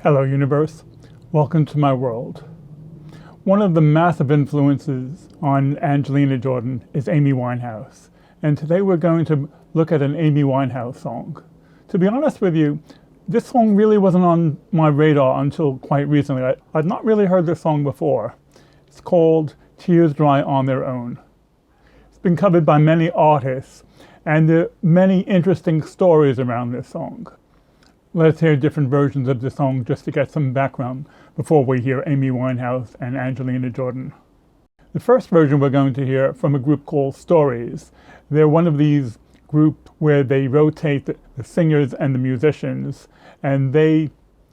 Hello, universe. Welcome to my world. One of the massive influences on Angelina Jordan is Amy Winehouse. And today we're going to look at an Amy Winehouse song. To be honest with you, this song really wasn't on my radar until quite recently. I'd not really heard this song before. It's called Tears Dry on Their Own. It's been covered by many artists, and there are many interesting stories around this song. Let's hear different versions of the song just to get some background before we hear Amy Winehouse and Angelina Jordan. The first version we're going to hear from a group called Stories. They're one of these groups where they rotate the singers and the musicians, and they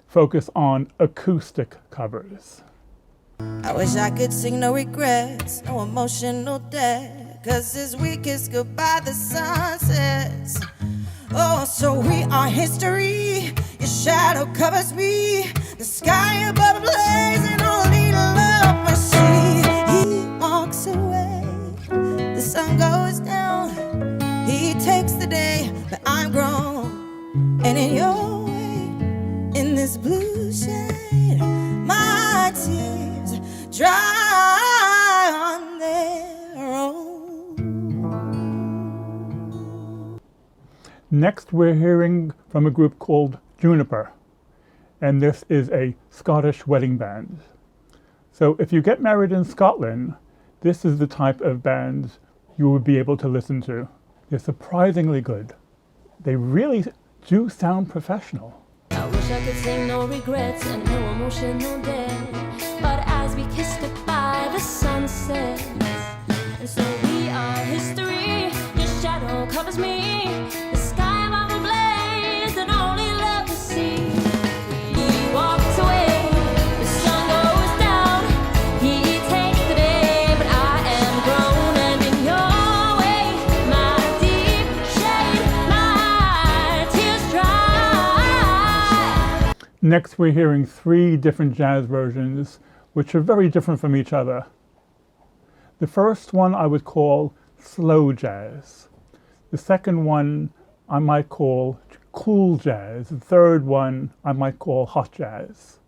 focus on acoustic covers. I wish I could sing no regrets, no emotional debt, 'cause as we kiss goodbye the sun sets. Oh, so we are history. Your shadow covers me. The sky above ablaze and only love I see. He walks away. The sun goes down. He takes the day, but I'm grown. And in your way, in this blue shade, my tears dry on their own. Next, we're hearing from a group called Juniper, and this is a Scottish wedding band. So if you get married in Scotland, this is the type of band you would be able to listen to. They're surprisingly good. They really do sound professional. I wish I could sing no regrets and no emotional debt, but as we kiss goodbye the sun sets, and so we are history. Your shadow covers me. The sky above ablaze and only love to see. He walks away. The sun goes down. He takes the day, but I am grown, and in your way, my deep shade, my tears dry. Next, we're hearing 3 different jazz versions, which are very different from each other. The first one I would call slow jazz. The second one I might call cool jazz. The third one I might call hot jazz.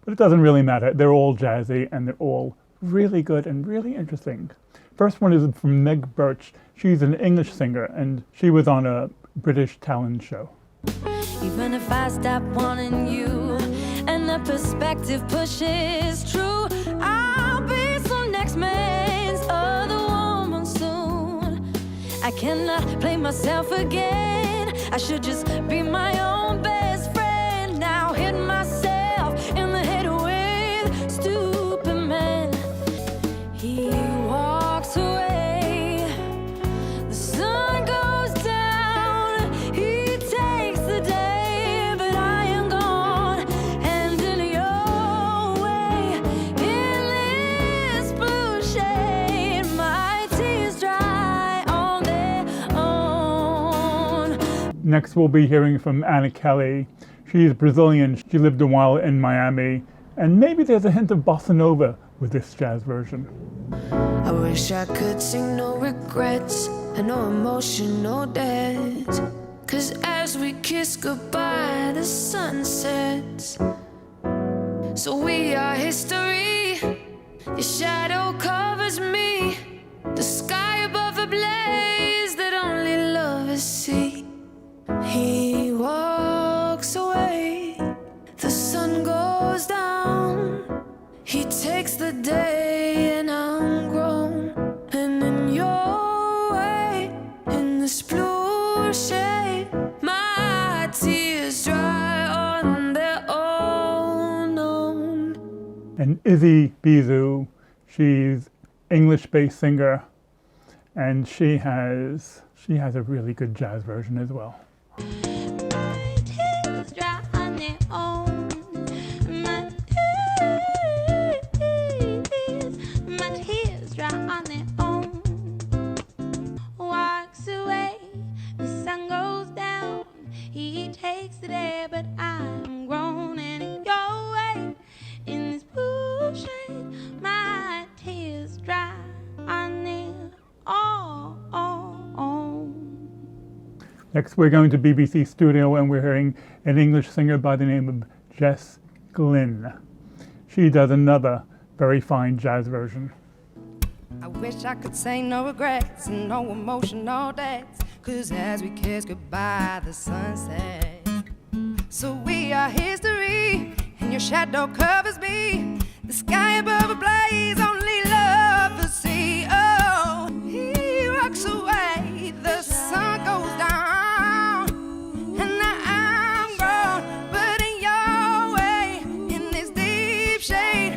But it doesn't really matter. They're all jazzy and they're all really good and really interesting. First one is from Meg Birch. She's an English singer and she was on a British talent show. Even if I stop wanting you and the perspective pushes true, I'll be some next man's other woman soon. I cannot play myself again. I should just be my own best friend. Now hit myself in the head with stupid men. He walks away. The sun goes down. He takes the day, but I am gone. And in your way, in this blue shade, my tears dry on their own. Next we'll be hearing from Anna Kelly. She's Brazilian. She lived a while in Miami. And maybe there's a hint of bossa nova with this jazz version. I wish I could sing no regrets and no emotional debt, 'cause as we kiss goodbye the sun sets. So we are history. Your shadow covers me. The sky above ablaze that only lovers see. He walks away. The sun goes down. He takes the day and I'm grown. And in your way, in this blue shade, my tears dry on their own. And Izzy Bizu, she's English-based singer, and she has a really good jazz version as well. My tears dry on their own. My tears dry on their own. Walks away, the sun goes down. He takes the day, but I'm grown, and in your way, in this blue shade, my tears dry on their own. Next we're going to BBC Studio and we're hearing an English singer by the name of Jess Glynn. She does another very fine jazz version. I wish I could say no regrets and no emotional debts, 'cause as we kiss goodbye the sunset. So we are history, and your shadow covers me. The sky above ablaze, only love to see. Oh, he walks away, the sun goes down, and now I'm grown, but in your way, in this deep shade,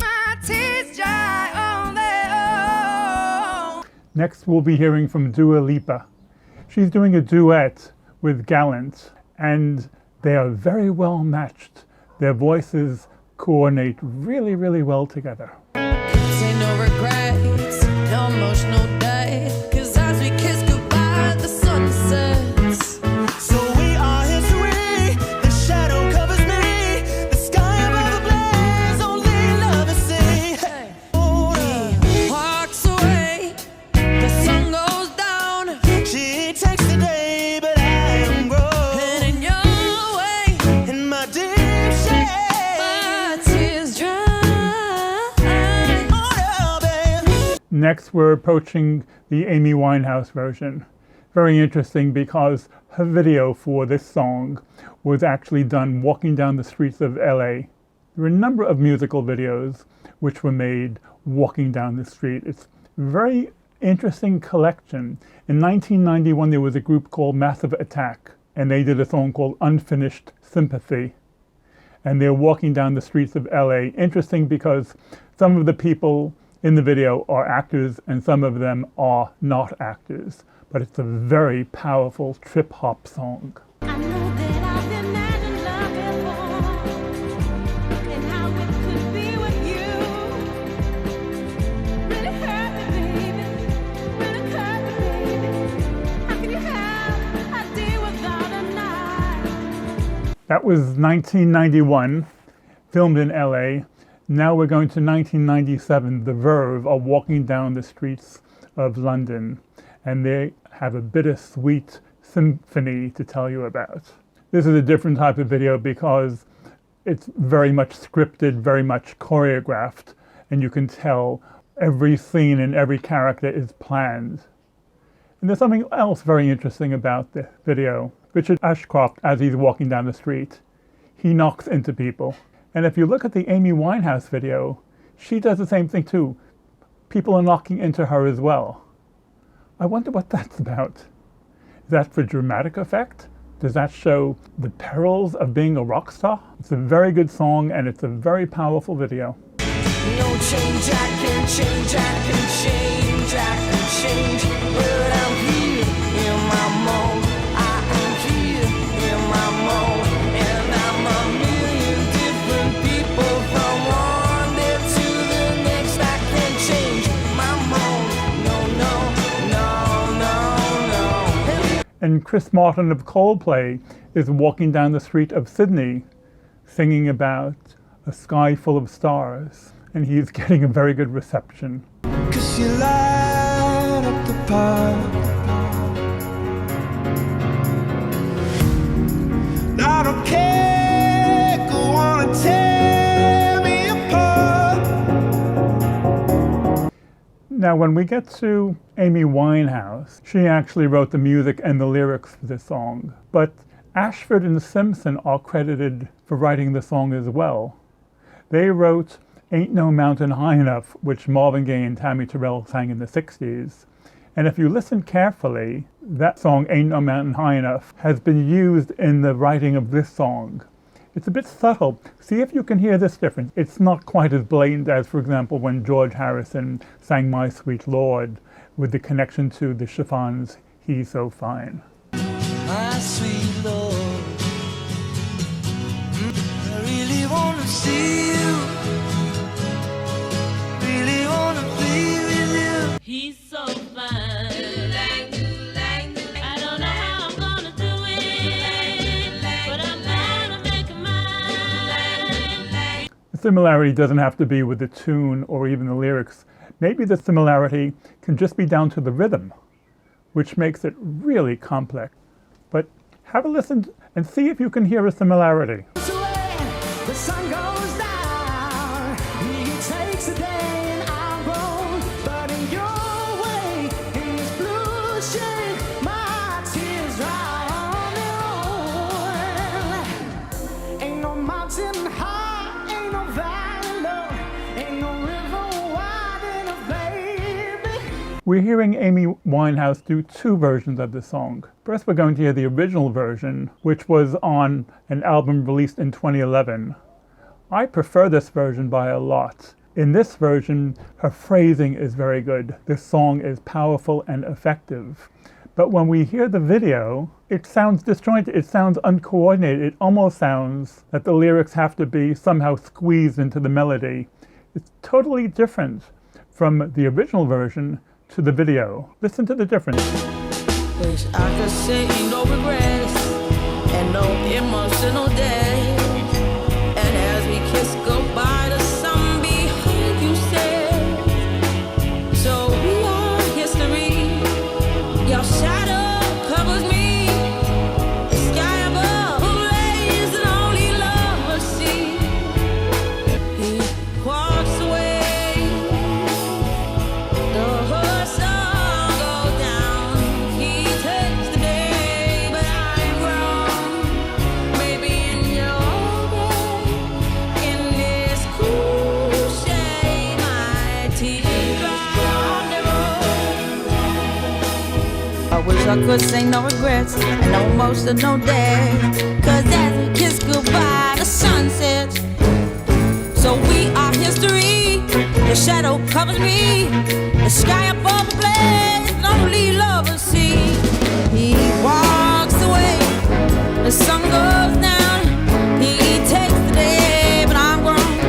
my tears dry on their own. Next we'll be hearing from Dua Lipa. She's doing a duet with Gallant, and they are very well matched. Their voices coordinate really, really well together. Say no regrets, no emotional day. 'Cause as we kiss goodbye, the sun sets. So we are history, the shadow covers me, the sky above ablaze, only love to see. He walks away, the sun goes down, She takes the day, but I am grown, and in your way, in my deep shade. my tears dry. Oh, no, babe. Next we're approaching the Amy Winehouse version. Very interesting because her video for this song was actually done walking down the streets of LA. There are a number of musical videos which were made walking down the street. It's a very interesting collection. In 1991 there was a group called Massive Attack, and they did a song called Unfinished Sympathy. And they're walking down the streets of LA. Interesting because some of the people in the video are actors and some of them are not actors. But it's a very powerful trip-hop song. I know that I've imagined love before, and how it could be with you. Really hurt me, baby. Really hurt me, baby. How can you have a day without a night? That was 1991, filmed in LA. Now we're going to 1997. The Verve are walking down the streets of London, and they have a bittersweet symphony to tell you about. This is a different type of video because it's very much scripted, very much choreographed, and you can tell every scene and every character is planned. And there's something else very interesting about the video. Richard Ashcroft, as he's walking down the street, he knocks into people. And if you look at the Amy Winehouse video, she does the same thing too. People are knocking into her as well. I wonder what that's about. Is that for dramatic effect? Does that show the perils of being a rock star? It's a very good song and it's a very powerful video. No change, I can change, I can change, I can change. But I'm here in my mode. I am here in my mode. And I'm a million different people from one day to the next. I can change my mode. No, no, no, no, no. And Chris Martin of Coldplay is walking down the street of Sydney singing about a sky full of stars. And he's getting a very good reception. 'Cause you light up the park. I don't care, go on and tear me apart. Now, when we get to Amy Winehouse, she actually wrote the music and the lyrics for this song. But Ashford and Simpson are credited for writing the song as well. They wrote Ain't No Mountain High Enough, which Marvin Gaye and Tammy Terrell sang in the 60s. And if you listen carefully, that song, Ain't No Mountain High Enough, has been used in the writing of this song. It's a bit subtle. See if you can hear this difference. It's not quite as blatant as, for example, when George Harrison sang My Sweet Lord with the connection to the Chiffons' He's So Fine. My sweet Lord, I really wanna see you. Really wanna be with you. He's so fine. I don't know how I'm gonna do it, but I'm gonna make it mine. The similarity doesn't have to be with the tune or even the lyrics. Maybe the similarity can just be down to the rhythm, which makes it really complex. But have a listen and see if you can hear a similarity. The the sun goes down. He takes the day and I'm grown, but in your way, in this blue shade, my tears dry on their own. Ain't no mountain high, ain't no valley low, ain't no river wide enough, baby. We're hearing Amy Winehouse do two versions of the song. First, we're going to hear the original version, which was on an album released in 2011. I prefer this version by a lot. In this version, her phrasing is very good. The song is powerful and effective. But when we hear the video, it sounds disjointed. It sounds uncoordinated. It almost sounds that the lyrics have to be somehow squeezed into the melody. It's totally different from the original version to the video. Listen to the difference. Wish I could say no regrets and no emotional days. And as we kiss goodbye, the sun behind you said, so we are history. Your shadow covers me. The sky above blaze and only lovers see. He walks away. The whole sun goes down. He takes the day, but I'm wrong. Maybe in your way, in this cool shade, my tears dry on their own. I wish I could say no regrets and no emotional day. 'Cause as we kiss goodbye, the sun sets. So we are history. The shadow covers me. The sky above the blaze, and only lovers see. He walks away. The sun goes down. He takes the day, but I'm grown.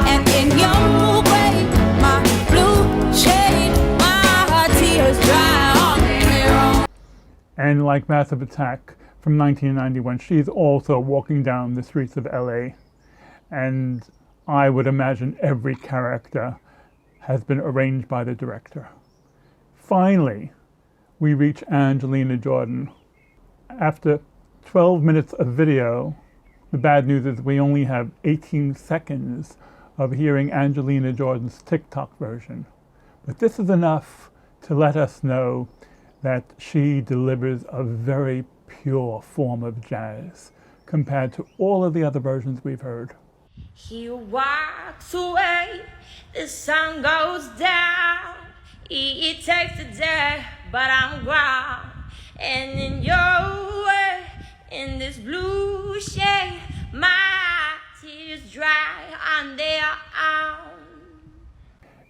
And in your way, my blue shade, my tears dry on their own. And like Massive Attack from 1991, she's also walking down the streets of LA. And I would imagine every character has been arranged by the director. Finally, we reach Angelina Jordan. After 12 minutes of video, the bad news is we only have 18 seconds of hearing Angelina Jordan's TikTok version. But this is enough to let us know that she delivers a very pure form of jazz compared to all of the other versions we've heard. He walks away, the sun goes down. He takes the day, but I'm ground. And in your way, in this blue shade, my tears dry on their own.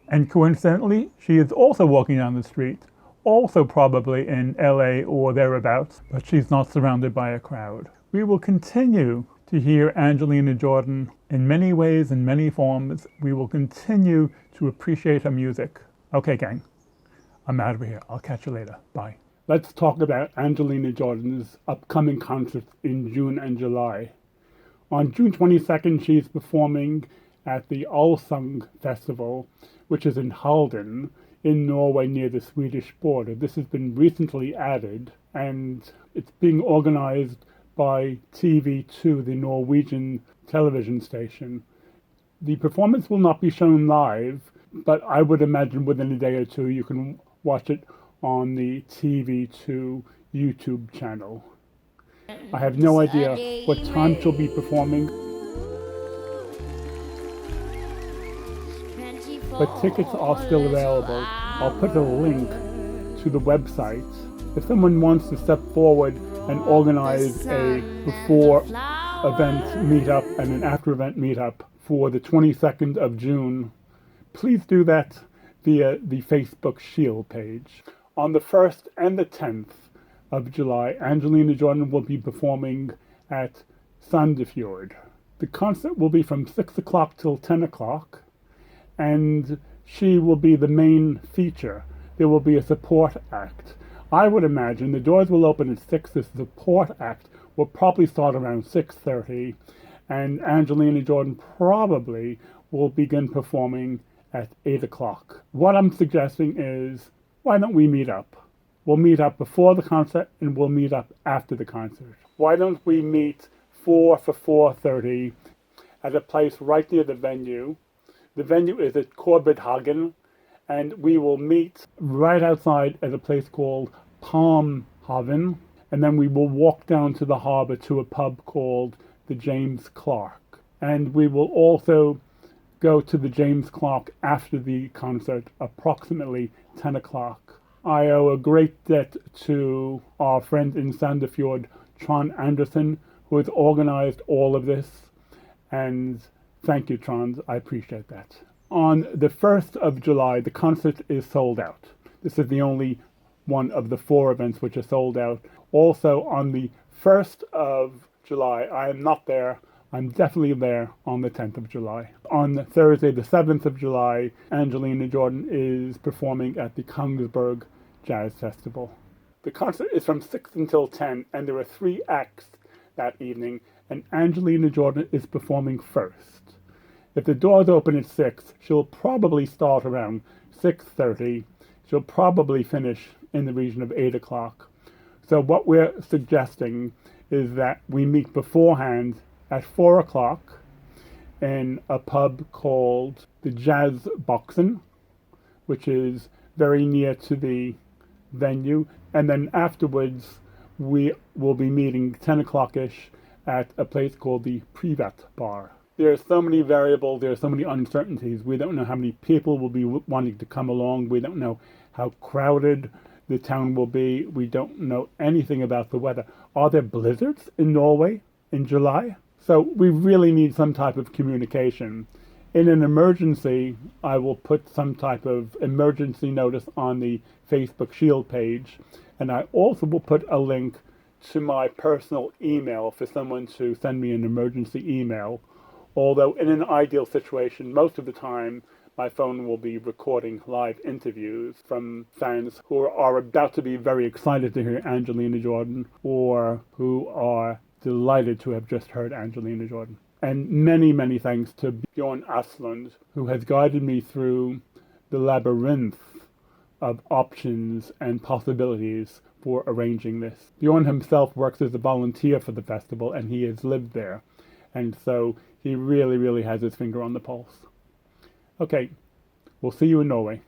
And coincidentally, she is also walking down the street, also probably in LA or thereabouts, but she's not surrounded by a crowd. We will continue to hear Angelina Jordan in many ways, in many forms. We will continue to appreciate her music. Okay, gang, I'm out of here. I'll catch you later. Bye. Let's talk about Angelina Jordan's upcoming concerts in June and July. On June 22nd, she's performing at the Allsang Festival, which is in Halden, in Norway near the Swedish border. This has been recently added, and it's being organized by TV2, the Norwegian television station. The performance will not be shown live, but I would imagine within a day or two you can watch it on the TV2 YouTube channel. I have no idea what time she'll be performing, but tickets are still available. I'll put a link to the website. If someone wants to step forward and organize a before event meetup and an after event meetup for the 22nd of June, please do that via the Facebook Shield page. On the 1st and the 10th of July, Angelina Jordan will be performing at Sandefjord. The concert will be from 6 o'clock till 10 o'clock, and she will be the main feature. There will be a support act. I would imagine the doors will open at 6. The support act will probably start around 6:30, and Angelina Jordan probably will begin performing at 8 o'clock. What I'm suggesting is, why don't we meet up? We'll meet up before the concert and we'll meet up after the concert. Why don't we meet 4 for 4:30, at a place right near the venue. The venue is at Corbett-Hagen, and we will meet right outside at a place called Palmhaven, and then we will walk down to the harbour to a pub called the James Clark. And we will also go to the James Clark after the concert, approximately 10 o'clock. I owe a great debt to our friend in Sandefjord, Trond Andersen, who has organized all of this. And thank you, Trond. I appreciate that. On the 1st of July, the concert is sold out. This is the only one of the 4 events which are sold out. Also, on the 1st of July, I am not there. I'm definitely there on the 10th of July. On Thursday, the 7th of July, Angelina Jordan is performing at the Kongsberg Jazz Festival. The concert is from 6 until 10, and there are 3 acts that evening, and Angelina Jordan is performing first. If the doors open at 6, she'll probably start around 6:30. She'll probably finish in the region of 8 o'clock. So what we're suggesting is that we meet beforehand at 4 o'clock in a pub called the Jazz Boxen, which is very near to the venue. And then afterwards, we will be meeting 10 o'clock-ish at a place called the Privat Bar. There are so many variables, there are so many uncertainties. We don't know how many people will be wanting to come along. We don't know how crowded the town will be. We don't know anything about the weather. Are there blizzards in Norway in July? So we really need some type of communication. In an emergency, I will put some type of emergency notice on the Facebook Shield page, and I also will put a link to my personal email for someone to send me an emergency email. Although in an ideal situation, most of the time, my phone will be recording live interviews from fans who are about to be very excited to hear Angelina Jordan, or who are delighted to have just heard Angelina Jordan. And many, many thanks to Bjorn Asplund, who has guided me through the labyrinth of options and possibilities for arranging this. Bjorn himself works as a volunteer for the festival, and he has lived there. And so he really, really has his finger on the pulse. Okay, we'll see you in Norway.